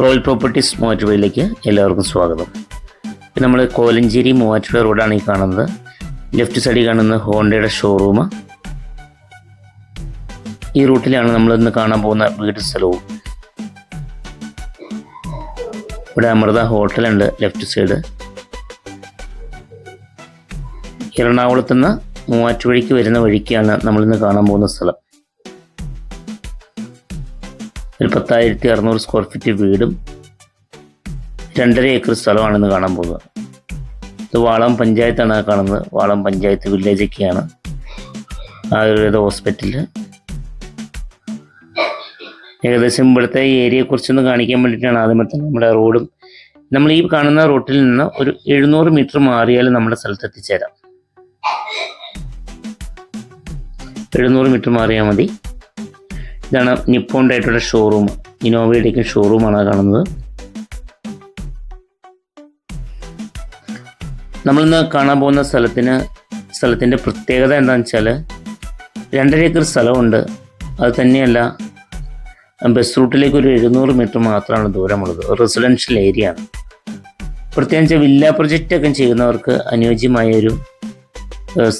Royal properties മൂവാറ്റുപുഴയിലേക്ക് എല്ലാവർക്കും സ്വാഗതം. നമ്മൾ കോലഞ്ചേരി മൂവാറ്റുപുഴ റോഡാണ് ഈ കാണുന്നത്. ലെഫ്റ്റ് സൈഡിൽ കാണുന്ന ഹോണ്ടയുടെ ഷോറൂം. ഈ റൂട്ടിലാണ് നമ്മളിന്ന് കാണാൻ പോകുന്ന വീട് സ്ഥലവും. ഇവിടെ അമൃത ഹോട്ടലുണ്ട് ലെഫ്റ്റ് സൈഡ്. എറണാകുളത്ത് നിന്ന് മൂവാറ്റുപുഴയ്ക്ക് വരുന്ന വഴിക്കാണ് നമ്മളിന്ന് കാണാൻ പോകുന്ന സ്ഥലം. ഒരു 10,600 സ്ക്വയർ ഫീറ്റ് വീടും 2.5 ഏക്കർ സ്ഥലമാണെന്ന് കാണാൻ പോകുന്നത്. ഇത് വാളം പഞ്ചായത്താണ് കാണുന്നത്. വാളം പഞ്ചായത്ത് വില്ലേജൊക്കെയാണ്. ആയുർവേദ ഹോസ്പിറ്റല്. ഏകദേശം ഇവിടുത്തെ ഈ ഏരിയയെക്കുറിച്ചൊന്ന് കാണിക്കാൻ വേണ്ടിയിട്ടാണ് ആദ്യമേ തന്നെ നമ്മുടെ റോഡും. നമ്മൾ ഈ കാണുന്ന റൂട്ടിൽ നിന്ന് ഒരു 700 മീറ്റർ മാറിയാൽ നമ്മുടെ സ്ഥലത്ത് എത്തിച്ചേരാം. 700 മീറ്റർ മാറിയാൽ മതി. ഇതാണ് നിപ്പോൺ ഡയറ്റയുടെ ഷോറൂം. ഇന്നോവയുടെയൊക്കെ ഷോറൂമാണ് കാണുന്നത്. നമ്മളിന്ന് കാണാൻ പോകുന്ന സ്ഥലത്തിൻ്റെ പ്രത്യേകത എന്താണെന്ന് വെച്ചാൽ 2.5 ഏക്കർ സ്ഥലമുണ്ട്. അത് തന്നെയല്ല, ബസ് റൂട്ടിലേക്ക് ഒരു 700 മീറ്റർ മാത്രമാണ് ദൂരമുള്ളത്. റെസിഡൻഷ്യൽ ഏരിയ ആണ്. പ്രത്യേകിച്ച് വില്ല പ്രൊജക്റ്റൊക്കെ ചെയ്യുന്നവർക്ക് അനുയോജ്യമായൊരു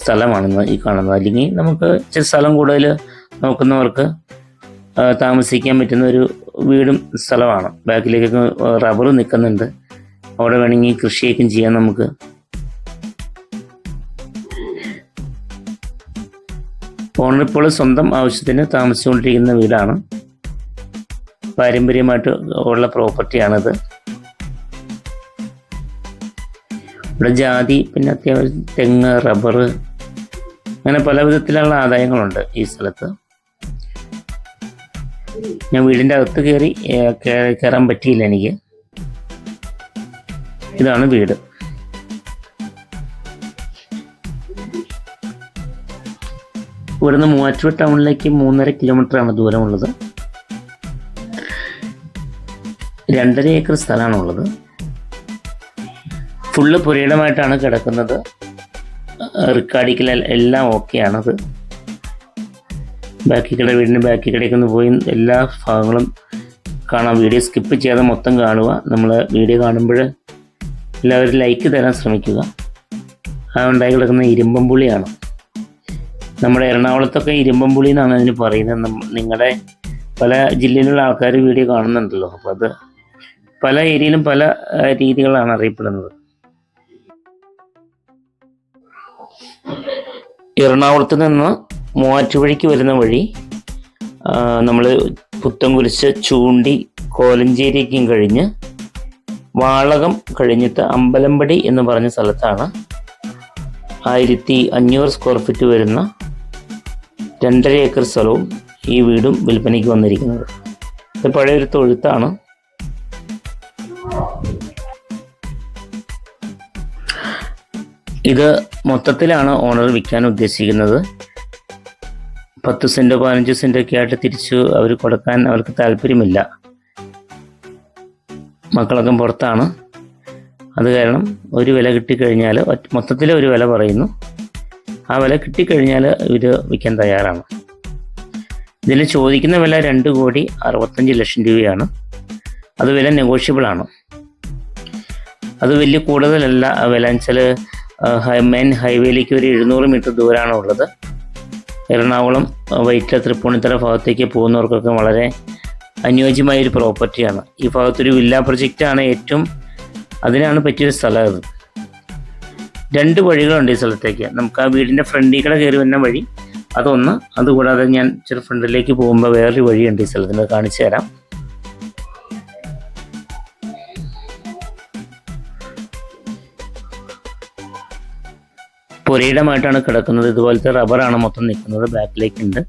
സ്ഥലമാണെന്ന് ഈ കാണുന്നത്. അല്ലെങ്കിൽ നമുക്ക് ഇച്ചിരി സ്ഥലം കൂടുതൽ നോക്കുന്നവർക്ക് താമസിക്കാൻ പറ്റുന്ന ഒരു വീടും സ്ഥലമാണ്. ബാക്കിലേക്കൊക്കെ റബ്ബർ നിൽക്കുന്നുണ്ട്. അവിടെ വേണമെങ്കിൽ കൃഷിയൊക്കെ ചെയ്യാൻ നമുക്ക്. ഓണർ ഇപ്പോൾ സ്വന്തം ആവശ്യത്തിന് താമസിച്ചുകൊണ്ടിരിക്കുന്ന വീടാണ്. പാരമ്പര്യമായിട്ട് ഉള്ള പ്രോപ്പർട്ടിയാണിത്. ഇവിടെ ജാതി, പിന്നെ അത്യാവശ്യം തെങ്ങ്, റബ്ബർ, അങ്ങനെ പല വിധത്തിലുള്ള ആദായങ്ങളുണ്ട് ഈ സ്ഥലത്ത്. ഞാൻ വീടിൻ്റെ അകത്ത് കയറാൻ പറ്റിയില്ല എനിക്ക്. ഇതാണ് വീട്. ഇവിടുന്ന് മൂവാറ്റുപുഴ ടൗണിലേക്ക് 3.5 കിലോമീറ്ററാണ് ദൂരമുള്ളത്. 2.5 ഏക്കർ സ്ഥലമാണുള്ളത്. ഫുള്ള് പുരയിടമായിട്ടാണ് കിടക്കുന്നത്. റിക്കാർഡിക്കൽ എല്ലാം ഓക്കെയാണത്. വീടിൻ്റെ ബാക്കി കടയൊക്കെ ഒന്ന് പോയി എല്ലാ ഭാഗങ്ങളും കാണാം. വീഡിയോ സ്കിപ്പ് ചെയ്യാതെ മൊത്തം കാണുക. നമ്മൾ വീഡിയോ കാണുമ്പോൾ എല്ലാവരും ലൈക്ക് തരാൻ ശ്രമിക്കുക. ആ ഉണ്ടായി കിടക്കുന്ന ഇരുമ്പമ്പുളിയാണ്. നമ്മുടെ എറണാകുളത്തൊക്കെ ഇരുമ്പമ്പുളി എന്നാണ് അതിന് പറയുന്നത്. നിങ്ങളുടെ പല ജില്ലയിലുള്ള ആൾക്കാർ വീഡിയോ കാണുന്നുണ്ടല്ലോ. അപ്പോൾ അത് പല ഏരിയയിലും പല രീതികളാണ് അറിയപ്പെടുന്നത്. എറണാകുളത്ത് നിന്ന് മൂവാറ്റുപുഴയ്ക്ക് വരുന്ന വഴി നമ്മൾ പുത്തൻകുരിശ്, ചൂണ്ടി, കോലഞ്ചേരിക്കും കഴിഞ്ഞ് വാളകം കഴിഞ്ഞിട്ട് അമ്പലമ്പടി എന്ന് പറഞ്ഞ സ്ഥലത്താണ് 1,500 സ്ക്വയർ ഫീറ്റ് വരുന്ന 2.5 ഏക്കർ സ്ഥലവും ഈ വീടും വിൽപ്പനയ്ക്ക് വന്നിരിക്കുന്നത്. ഇത് പഴയൊരു തൊഴുത്താണ്. ഇത് മൊത്തത്തിലാണ് ഓണർ വിൽക്കാൻ ഉദ്ദേശിക്കുന്നത്. 10 സെൻറ്റോ 15 സെൻറ്റോ ഒക്കെ ആയിട്ട് തിരിച്ചു അവർ കൊടുക്കാൻ അവർക്ക് താല്പര്യമില്ല. മക്കളൊക്കെ പുറത്താണ്. അത് കാരണം ഒരു വില കിട്ടിക്കഴിഞ്ഞാൽ മൊത്തത്തിൽ ഒരു വില പറയുന്നു. ആ വില കിട്ടിക്കഴിഞ്ഞാൽ ഇവർ വിൽക്കാൻ തയ്യാറാണ്. ഇതിൽ ചോദിക്കുന്ന വില 2,65,00,000 രൂപയാണ്. അത് വില നെഗോഷ്യബിളാണ്. അത് വലിയ കൂടുതലല്ല. വില വെച്ചാൽ മെയിൻ ഹൈവേയിലേക്ക് ഒരു 700 മീറ്റർ ദൂരമാണ് ഉള്ളത്. എറണാകുളം, വൈറ്റില, തൃപ്പൂണിത്തറ ഭാഗത്തേക്ക് പോകുന്നവർക്കൊക്കെ വളരെ അനുയോജ്യമായൊരു പ്രോപ്പർട്ടിയാണ്. ഈ ഭാഗത്തൊരു വില്ല പ്രൊജക്റ്റാണ് അതിനാണ് പറ്റിയൊരു സ്ഥലം. അത് 2 വഴികളുണ്ട് ഈ സ്ഥലത്തേക്ക്. നമുക്ക് ആ വീടിൻ്റെ ഫ്രണ്ടിൽ കൂടെ കയറി വരുന്ന വഴി അതൊന്ന്. അതുകൂടാതെ ഞാൻ ചെറു ഫ്രണ്ടിലേക്ക് പോകുമ്പോൾ വേറൊരു വഴിയുണ്ട് ഈ സ്ഥലത്തിന്, കാണിച്ചു തരാം. പുരയിടമായിട്ടാണ് കിടക്കുന്നത്. ഇതുപോലത്തെ റബ്ബറാണ് മൊത്തം നിൽക്കുന്നത്. ബാക്കിലേക്കുണ്ട്.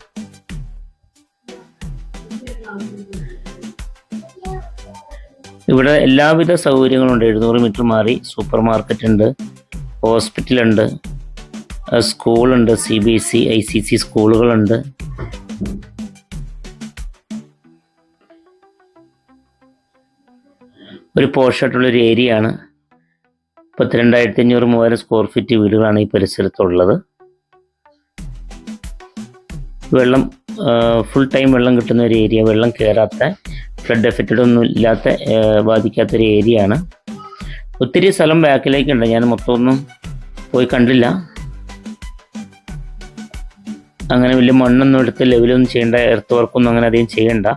ഇവിടെ എല്ലാവിധ സൗകര്യങ്ങളുണ്ട്. 700 മീറ്റർ മാറി സൂപ്പർ മാർക്കറ്റ് ഉണ്ട്, ഹോസ്പിറ്റലുണ്ട്, സ്കൂളുണ്ട്, CBSE, ICC സ്കൂളുകളുണ്ട്. ഒരു പോഷായിട്ടുള്ളൊരു ഏരിയയാണ്. 32,500-3,000 സ്ക്വയർ ഫീറ്റ് വീടുകളാണ് ഈ പരിസരത്തുള്ളത്. വെള്ളം ഫുൾ ടൈം വെള്ളം കിട്ടുന്ന ഒരു ഏരിയ, വെള്ളം കയറാത്ത ഫ്ലഡ് എഫക്റ്റഡ് ഒന്നും ഇല്ലാത്ത ബാധിക്കാത്തൊരു ഏരിയ ആണ്. ഒത്തിരി സ്ഥലം ബാക്കിലേക്കുണ്ട്, ഞാൻ മൊത്തമൊന്നും പോയി കണ്ടില്ല. അങ്ങനെ വലിയ മണ്ണൊന്നും എടുത്ത് ലെവലൊന്നും ചെയ്യേണ്ട, എർത്ത് വർക്കൊന്നും അങ്ങനെ അധികം ചെയ്യണ്ട.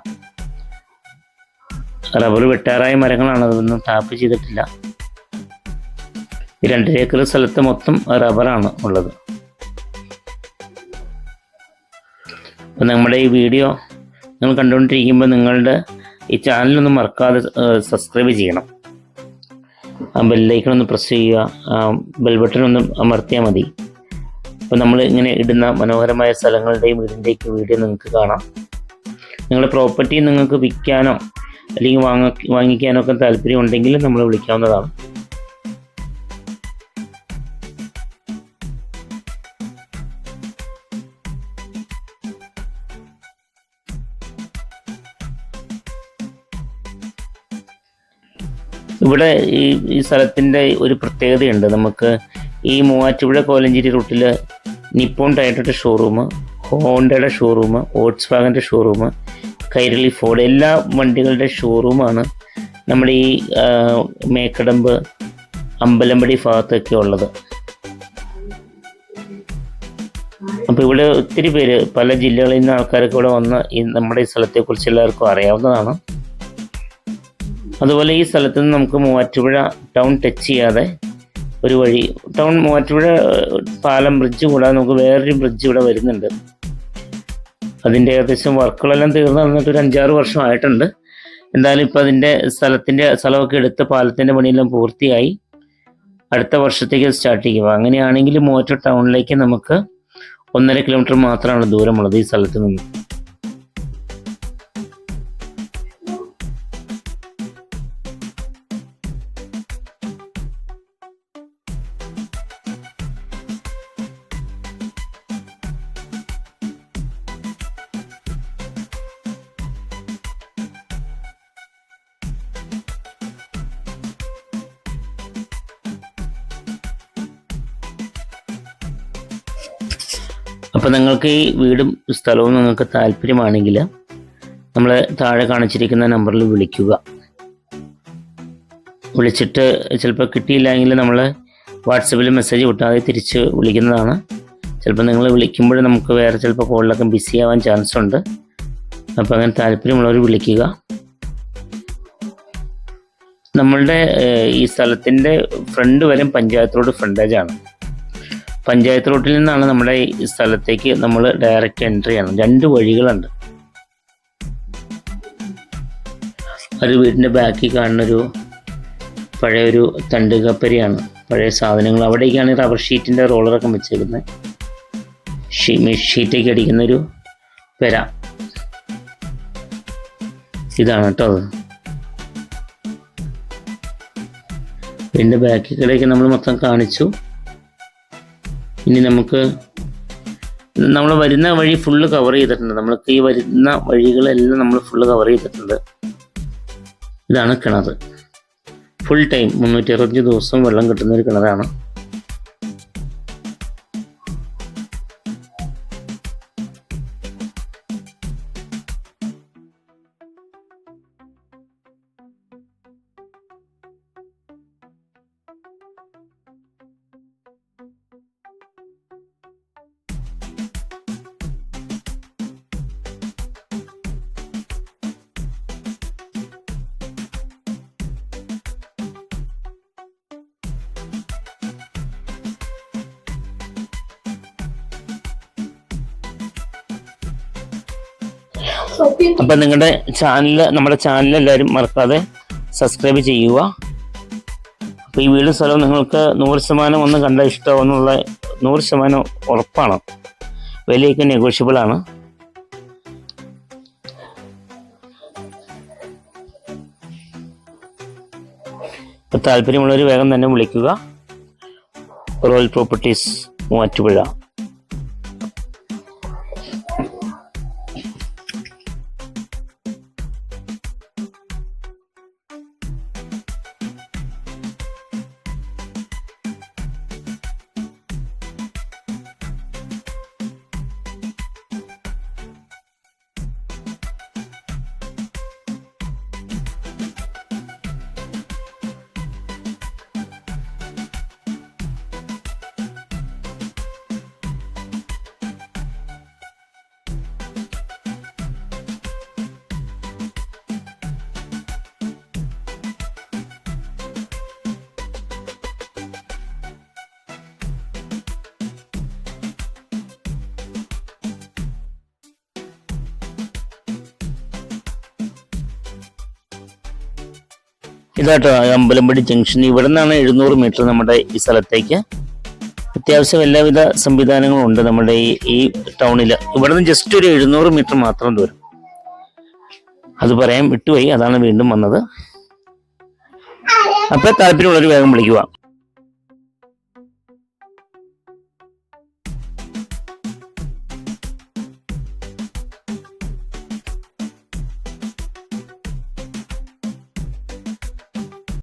റബ്ബർ വെട്ടാറായ മരങ്ങളാണ്, അതൊന്നും ടാപ്പ് ചെയ്തിട്ടില്ല. ഈ 2 ഏക്കർ സ്ഥലത്ത് മൊത്തം റബ്ബറാണ് ഉള്ളത്. അപ്പോൾ നമ്മുടെ ഈ വീഡിയോ നിങ്ങൾ കണ്ടുകൊണ്ടിരിക്കുമ്പോൾ നിങ്ങളുടെ ഈ ചാനലൊന്നും മറക്കാതെ സബ്സ്ക്രൈബ് ചെയ്യണം. ആ ബെല്ലൈക്കൺ ഒന്ന് പ്രസ് ചെയ്യുക, ആ ബെൽ ബട്ടൺ ഒന്ന് അമർത്തിയാൽ മതി. അപ്പോൾ നമ്മൾ ഇങ്ങനെ ഇടുന്ന മനോഹരമായ സ്ഥലങ്ങളുടെയും വീടിൻ്റെയൊക്കെ വീഡിയോ നിങ്ങൾക്ക് കാണാം. നിങ്ങളുടെ പ്രോപ്പർട്ടി നിങ്ങൾക്ക് വിൽക്കാനോ അല്ലെങ്കിൽ വാങ്ങിക്കാനോ ഒക്കെ താല്പര്യം ഉണ്ടെങ്കിൽ നമ്മൾ വിളിക്കാവുന്നതാണ്. ഇവിടെ ഈ സ്ഥലത്തിൻ്റെ ഒരു പ്രത്യേകതയുണ്ട്. നമുക്ക് ഈ മൂവാറ്റുപുഴ കോലഞ്ചേരി റൂട്ടിൽ നിപ്പോൺ ടയറ്റയുടെ ഷോറൂം, ഹോണ്ടയുടെ ഷോറൂം, വോൾക്സ്വാഗൻ്റെ ഷോറൂം, കൈരളി ഫോർഡ്, എല്ലാ വണ്ടികളുടെ ഷോറൂമാണ് നമ്മുടെ ഈ മേക്കടമ്പ് അമ്പലമ്പടി ഭാഗത്തൊക്കെ ഉള്ളത്. അപ്പോൾ ഇവിടെ ഒത്തിരി പേര് പല ജില്ലകളിൽ നിന്ന് ആൾക്കാരൊക്കെ ഇവിടെ വന്ന് നമ്മുടെ ഈ സ്ഥലത്തെക്കുറിച്ച് എല്ലാവർക്കും അറിയാവുന്നതാണ്. അതുപോലെ ഈ സ്ഥലത്ത് നിന്ന് നമുക്ക് മൂവാറ്റുപുഴ ടൗൺ ടച്ച് ചെയ്യാതെ ഒരു വഴി, മൂവാറ്റുപുഴ പാലം ബ്രിഡ്ജ് കൂടാതെ നമുക്ക് വേറൊരു ബ്രിഡ്ജ് ഇവിടെ വരുന്നുണ്ട്. അതിൻ്റെ ഏകദേശം വർക്കുകളെല്ലാം തീർന്നു വന്നിട്ട് ഒരു 5-6 വർഷം ആയിട്ടുണ്ട്. എന്തായാലും ഇപ്പോൾ അതിൻ്റെ സ്ഥലമൊക്കെ എടുത്ത് പാലത്തിൻ്റെ പണിയെല്ലാം പൂർത്തിയായി. അടുത്ത വർഷത്തേക്ക് സ്റ്റാർട്ട് ചെയ്യുക. അങ്ങനെയാണെങ്കിൽ മൂവാറ്റുപുഴ ടൗണിലേക്ക് നമുക്ക് 1.5 കിലോമീറ്റർ മാത്രമാണ് ദൂരമുള്ളത് ഈ സ്ഥലത്ത് നിന്ന്. അപ്പോൾ നിങ്ങൾക്ക് ഈ വീടും സ്ഥലവും നിങ്ങൾക്ക് താല്പര്യമാണെങ്കിൽ നമ്മൾ താഴെ കാണിച്ചിരിക്കുന്ന നമ്പറിൽ വിളിക്കുക. വിളിച്ചിട്ട് ചിലപ്പോൾ കിട്ടിയില്ലെങ്കിൽ നമ്മൾ വാട്സപ്പിൽ മെസ്സേജ് വിട്ടാതെ തിരിച്ച് വിളിക്കുന്നതാണ്. ചിലപ്പോൾ നിങ്ങൾ വിളിക്കുമ്പോൾ നമുക്ക് വേറെ ചിലപ്പോൾ കോളിലൊക്കെ ബിസി ആവാൻ ചാൻസ് ഉണ്ട്. അപ്പോൾ അങ്ങനെ താല്പര്യമുള്ളവർ വിളിക്കുക. നമ്മളുടെ ഈ സ്ഥലത്തിൻ്റെ ഫ്രണ്ട് വരെ പഞ്ചായത്ത് റോഡ് ഫ്രണ്ടേജാണ്. പഞ്ചായത്ത് റോഡിൽ നിന്നാണ് നമ്മുടെ ഈ സ്ഥലത്തേക്ക് നമ്മൾ ഡയറക്റ്റ് എൻട്രി ചെയ്യണം. 2 വഴികളുണ്ട്. ഒരു വീടിൻ്റെ ബാക്കിൽ കാണുന്നൊരു പഴയൊരു തണ്ടുകപ്പരിയാണ്, പഴയ സാധനങ്ങൾ. അവിടേക്കാണ് റബ്ബർ ഷീറ്റിൻ്റെ റോളറൊക്കെ വെച്ചേക്കുന്നത്. ഷീറ്റൊക്കെ അടിക്കുന്നൊരു പെര ഇതാണ് കേട്ടോ. അത് വീടിൻ്റെ ബാക്കിലേക്ക് നമ്മൾ മൊത്തം കാണിച്ചു. ഇനി നമ്മൾ വരുന്ന വഴി ഫുള്ള് കവർ ചെയ്തിട്ടുണ്ട്. നമ്മൾക്ക് ഈ വരുന്ന വഴികളെല്ലാം നമ്മൾ ഫുള്ള് കവർ ചെയ്തിട്ടുണ്ട്. ഇതാണ് കിണർ. ഫുൾ ടൈം 365 ദിവസവും വെള്ളം കിട്ടുന്ന ഒരു കിണറാണ്. അപ്പം നമ്മുടെ ചാനൽ എല്ലാവരും മറക്കാതെ സബ്സ്ക്രൈബ് ചെയ്യുക. അപ്പോൾ ഈ വീടും സ്ഥലവും നിങ്ങൾക്ക് 100% ഒന്ന് കണ്ട ഇഷ്ടമാണെന്നുള്ള 100% ഉറപ്പാണ്. വിലയൊക്കെ നെഗോഷ്യബിളാണ്. അപ്പോൾ താല്പര്യമുള്ളവർ വേഗം തന്നെ വിളിക്കുക. Royal properties Muvattupuzha. ഇതാട്ടോ അമ്പലമ്പടി ജംഗ്ഷൻ. ഇവിടെ നിന്നാണ് 700 മീറ്റർ നമ്മുടെ ഈ സ്ഥലത്തേക്ക്. അത്യാവശ്യം എല്ലാവിധ സംവിധാനങ്ങളും ഉണ്ട് നമ്മുടെ ഈ ടൗണിൽ. ഇവിടെ നിന്ന് ജസ്റ്റ് ഒരു 700 മീറ്റർ മാത്രം ദൂരം. അത് പറയാൻ വിട്ടുപോയി, അതാണ് വീണ്ടും വന്നത്. അപ്പോൾ താല്പര്യമുള്ളവർ വേഗം വിളിക്കുക.